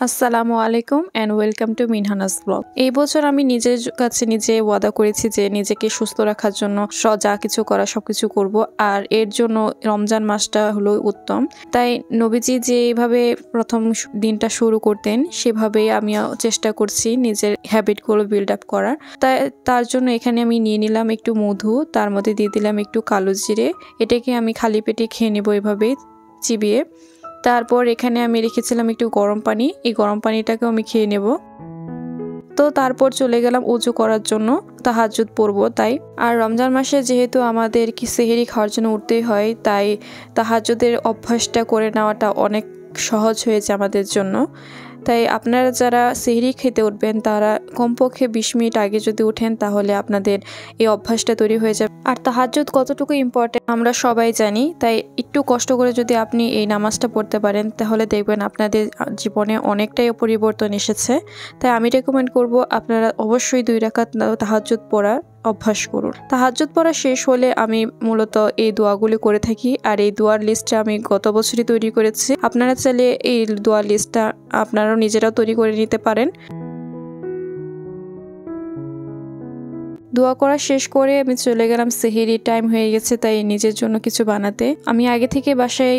আসসালামু আলাইকুম and welcome to মিনহানাস blog. এই বছর আমি নিজের কাছে নিজে ওয়াদা করেছি যে নিজেকে সুস্থ রাখার জন্য যা কিছু করা সবকিছু করব, আর এর জন্য রমজান মাসটা হলো উত্তম। তাই নবীজি যেভাবে প্রথম দিনটা শুরু করতেন সেভাবেই আমিও চেষ্টা করছি নিজের হ্যাবিটগুলো বিল্ড আপ করার। তাই তার জন্য এখানে আমি নিয়ে নিলাম একটু মধু, তার মধ্যে দিয়ে দিলাম একটু কালো জিরে। এটাকে আমি খালি পেটে খেয়ে নেবো এভাবেই চিবিয়ে। তারপর এখানে আমি রেখেছিলাম একটু গরম পানি, এই গরম পানিটাকেও আমি খেয়ে নেব। তো তারপর চলে গেলাম উজু করার জন্য, তাহাজ্জুদ পড়ব তাই। আর রমজান মাসে যেহেতু আমাদের সেহরি খাওয়ার জন্য উঠতেই হয়, তাই তাহাজ্জুদের অভ্যাসটা করে নেওয়াটা অনেক সহজ হয়েছে আমাদের জন্য। তাই আপনারা যারা সেহরি খেতে উঠবেন তারা কমপক্ষে 20 মিনিট আগে যদি উঠেন তাহলে আপনাদের এই অভ্যাসটা তৈরি হয়ে যাবে। আর তাহাজ্জুদ কতটুকু ইম্পর্টেন্ট আমরা সবাই জানি, তাই একটু কষ্ট করে যদি আপনি এই নামাজটা পড়তে পারেন তাহলে দেখবেন আপনাদের জীবনে অনেকটাই পরিবর্তন এসেছে। তাই আমি রেকমেন্ড করব আপনারা অবশ্যই 2 রাকাত তাহাজ্জুদ পড়ার অভ্যাস করুন। তাহাজ্জুদ পড়া শেষ হলে আমি মূলত এই দোয়াগুলি করে থাকি, আর এই দোয়ার লিস্টটা আমি গত বছরই তৈরি করেছি। আপনারা চাইলে এই দোয়ার লিস্টটা আপনারাও নিজেরাও তৈরি করে নিতে পারেন। দোয়া করা শেষ করে আমি চলে গেলাম, সেহরি টাইম হয়ে গেছে, তাই নিজের জন্য কিছু বানাতে। আমি আগে থেকে বাসায়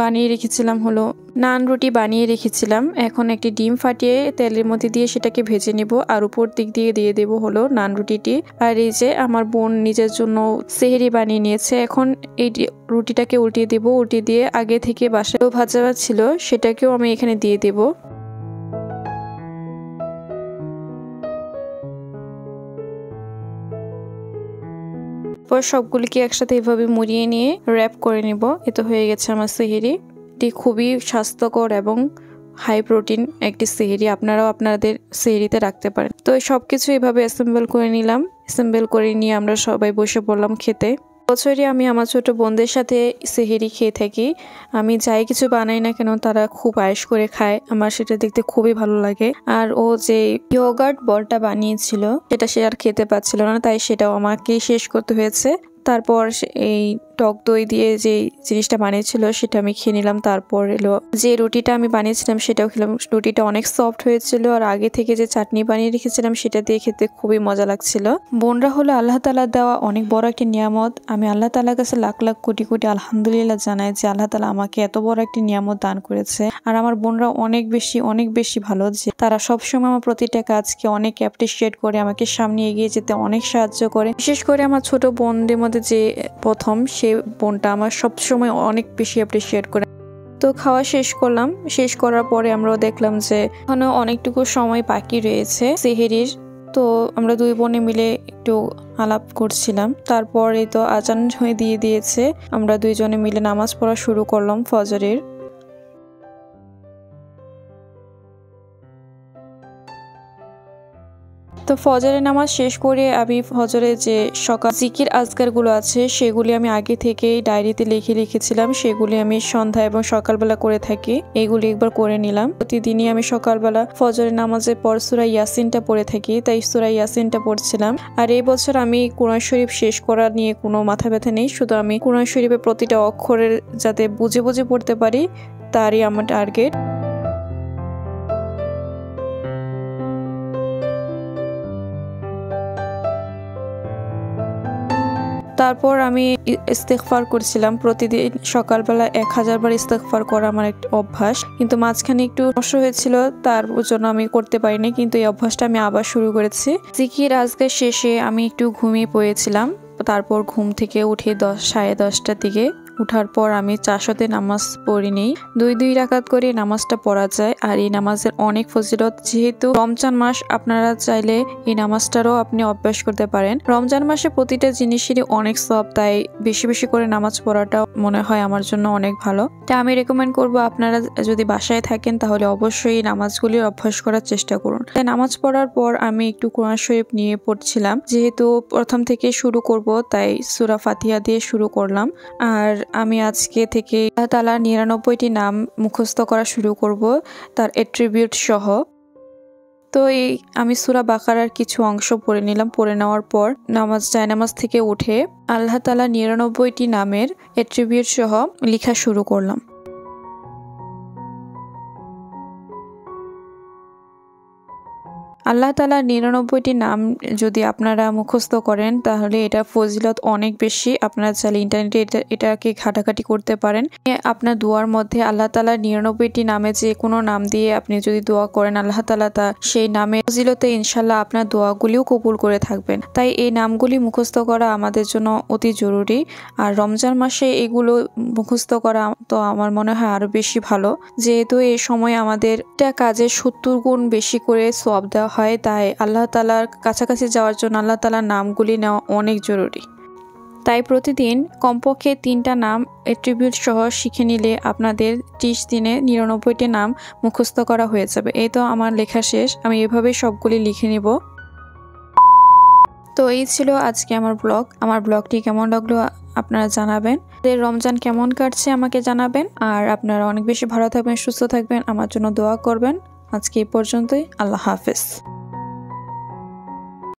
বানিয়ে রেখেছিলাম হলো নান রুটি বানিয়ে রেখেছিলাম। এখন একটি ডিম ফাটিয়ে তেলের মধ্যে দিয়ে সেটাকে ভেজে নেব, আর উপর দিক দিয়ে দিয়ে দেব হলো নান রুটিটি। আর এই যে আমার বোন নিজের জন্য সেহরি বানিয়ে নিয়েছে। এখন এই রুটিটাকে উল্টিয়ে দেব, উল্টিয়ে দিয়ে আগে থেকে বাসায় ভাজা ছিল সেটাকেও আমি এখানে দিয়ে দেব। পর সবগুলিকে একসাথে এভাবে মুড়িয়ে নিয়ে র্যাপ করে নিব। এ তো হয়ে গেছে আমার সেহরি। এটি খুবই স্বাস্থ্যকর এবং হাই প্রোটিন একটি সেহরি, আপনারাও আপনাদের সেহরিতে রাখতে পারেন। তো সবকিছু এভাবে অ্যাসেম্বল করে নিলাম। অ্যাসেম্বল করে নিয়ে আমরা সবাই বসে পড়লাম খেতে। বছরই আমি আমার ছোট বোনদের সাথে সেহরি খেয়ে থাকি। আমি যাই কিছু বানাই না কেন তারা খুব আয়েশ করে খায়, আমার সেটা দেখতে খুবই ভালো লাগে। আর ও যে ইয়োগার্ট বলটা বানিয়েছিল সেটা সে আর খেতে পাচ্ছিল না, তাই সেটাও আমাকেই শেষ করতে হয়েছে। তারপর এই টক দই দিয়ে যে জিনিসটা বানিয়েছিল সেটা আমি খেয়ে নিলাম। তারপর এলো যে রুটিটা আমি বানিয়েছিলাম সেটাও খেলাম। রুটিটা অনেক সফট হয়েছিল, আর আগে থেকে যে চাটনি বানিয়ে রেখেছিলাম সেটা দিয়ে খেতে খুবই মজা লাগছিল। বোনরা হলো আল্লাহ তাআলা দেওয়া অনেক বড় একটি নিয়ামত। আমি আল্লাহ তাআলার কাছে লাখ লাখ কোটি কোটি আলহামদুলিল্লাহ জানাই যে আল্লাহ তাআলা আমাকে এত বড় একটি নিয়ামত দান করেছে। আর আমার বোনরা অনেক বেশি ভালো, যে তারা সবসময় আমার প্রতিটা কাজকে অনেক অ্যাপ্রিসিয়েট করে, আমাকে সামনে এগিয়ে যেতে অনেক সাহায্য করে। বিশেষ করে আমার ছোট বোনদের মধ্যে যে প্রথম, সে বোনটা আমার সবসময় অনেক বেশি অ্যাপ্রিসিয়েট করে। তো খাওয়া শেষ করলাম। শেষ করার পরে আমরাও দেখলাম যে এখনো অনেকটুকু সময় বাকি রয়েছে সেহরির। তো আমরা 2 বোনে মিলে একটু আলাপ করছিলাম। তারপরে তো আজান হয়ে দিয়েছে, আমরা 2 জনে মিলে নামাজ পড়া শুরু করলাম ফজরের। তো ফজরের নামাজ শেষ করে আমি ফজরে যে সকাল জিকির আজকারগুলো আছে সেগুলি আমি আগে থেকেই ডায়েরিতে লিখেছিলাম, সেগুলি আমি সন্ধ্যা এবং সকালবেলা করে থাকি। এগুলি একবার করে নিলাম। প্রতিদিনই আমি সকালবেলা ফজরের নামাজের পর সূরা ইয়াসিনটা পড়ে থাকি, তাই সূরা ইয়াসিনটা পড়ছিলাম। আর এই বছর আমি কোরআন শরীফ শেষ করা নিয়ে কোনো মাথা ব্যথা নেই, শুধু আমি কোরআন শরীফের প্রতিটা অক্ষরের যাতে বুঝে পড়তে পারি তারই আমার টার্গেট। তারপর আমি ইস্তেগফার করছিলাম। প্রতিদিন সকালবেলা 1000 বার ইস্তেগফার করা আমার একটা অভ্যাস, কিন্তু মাঝখানে একটু সমস্যা হয়েছিল, তার জন্য আমি করতে পারিনি, কিন্তু এই অভ্যাসটা আমি আবার শুরু করেছি। জিকির আজকার শেষে আমি একটু ঘুমিয়ে পড়েছিলাম। তারপর ঘুম থেকে উঠে 10-10:30টার দিকে উঠার পর আমি চারশতে নামাজ পড়ি নেই। 2 রাকাত করে নামাজটা পড়া যায়, আর এই নামাজের অনেক ফজিলত। যেহেতু রমজান মাস, আপনারা চাইলে এই নামাজটারও আপনি অভ্যাস করতে পারেন। রমজান মাসে প্রতিটা জিনিসেরই অনেক সওয়াব, তাই বেশি করে নামাজ পড়াটা মনে হয় আমার জন্য অনেক ভালো। তাই আমি রেকমেন্ড করব আপনারা যদি বাসায় থাকেন তাহলে অবশ্যই নামাজগুলির অভ্যাস করার চেষ্টা করুন। তাই নামাজ পড়ার পর আমি একটু কোরআন শরীফ নিয়ে পড়ছিলাম। যেহেতু প্রথম থেকে শুরু করব তাই সূরা ফাতিহা দিয়ে শুরু করলাম। আর আমি আজকে থেকে আল্লাহ তাআলার 99টি নাম মুখস্থ করা শুরু করব, তার অ্যাট্রিবিউট সহ। তো আমি সূরা বাকারার কিছু অংশ পড়ে নিলাম। পড়ে নেওয়ার পর জায়নামাজ থেকে উঠে আল্লাহ তাআলা 99টি নামের অ্যাট্রিবিউট সহ লেখা শুরু করলাম। আল্লাহ তাআলার 99টি নাম যদি আপনারা মুখস্থ করেন তাহলে এটা ফজিলত অনেক বেশি। আপনারা চাইলে ইন্টারনেটে এটাকে ঘাটাঘাটি করতে পারেন। আপনার দোয়ার মধ্যে আল্লাহ তাআলার 99টি নামে যে কোনো নাম দিয়ে আপনি যদি দোয়া করেন, আল্লাহ তাআলা সেই নামের ফজিলতে ইনশাল্লাহ আপনার দোয়াগুলিও কবুল করে থাকবেন। তাই এই নামগুলি মুখস্থ করা আমাদের জন্য অতি জরুরি। আর রমজান মাসে এগুলো মুখস্থ করা তো আমার মনে হয় আরো বেশি ভালো, যেহেতু এই সময় আমাদের কাজে 70 গুণ বেশি করে সওয়াব দেওয়া হয়। তাই আল্লাহ তাআলার কাছাকাছি যাওয়ার জন্য আল্লাহ তাআলার নামগুলি নেওয়া অনেক জরুরি। তাই প্রতিদিন কমপক্ষে 3টা নাম অ্যাট্রিবিউট সহ শিখে নিলে আপনাদের 30 দিনে 99টি নাম মুখস্থ করা হয়ে যাবে। এই তো আমার লেখা শেষ, আমি এভাবেই সবগুলি লিখে নিব। তো এই ছিল আজকে আমার ব্লগ। আমার ব্লগটি কেমন লাগলো আপনারা জানাবেন। রমজান কেমন কাটছে আমাকে জানাবেন। আর আপনারা অনেক বেশি ভালো থাকবেন, সুস্থ থাকবেন, আমার জন্য দোয়া করবেন। আজকে এই পর্যন্তই। আল্লাহ হাফেজ।